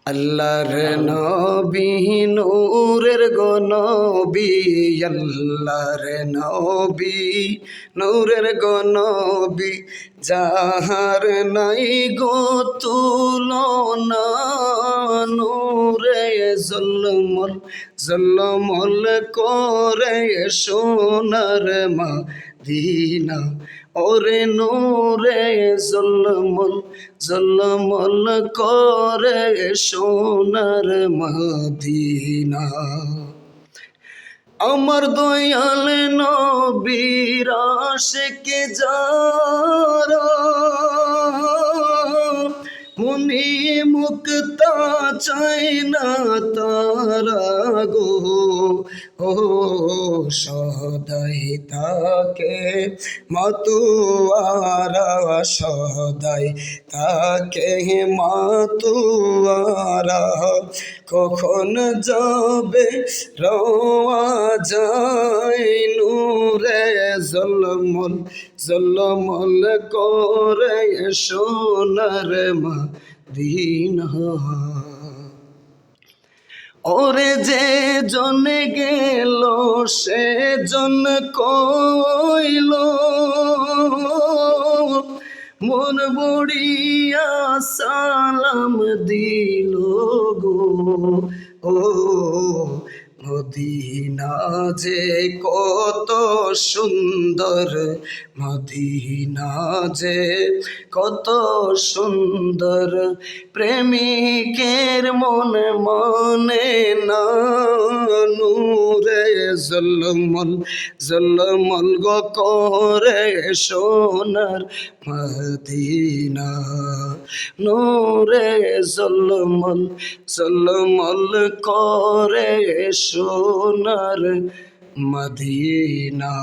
আল্লাহর নবী নূরের গো নবী, আল্লাহর নবী নূরের গো নবী, যাহার নাই গো তুলনা, নূরে ঝলমল ঝলমল করে সোনার মদিনা, ওরে নূরে ঝলমল ঝলমল করে সোনার মদিনা। আমার দয়াল নবীর আশিকে যারা, মুনি মুক্তা চাই না তারা গো, ও সদাই তাকে মাতুয়ারা, সদাই তাকে মাতুয়ারা, কখন যাবে রওয়া যায়, নূরে ঝলমল ঝলমল করে সোনার মদিনা। ওরে যে জন গেল সে জন কইল, মন বড়িয়া সালাম দিল গো, ও মদিনা যে কত সুন্দর, মদিনা যে কত সুন্দর, প্রেমিকের মনে মনে না, নূরে ঝলমল ঝলমল গো করে সোনার মদিনা, নূরে ঝলমল ঝলমল করে সোনার মদিনা।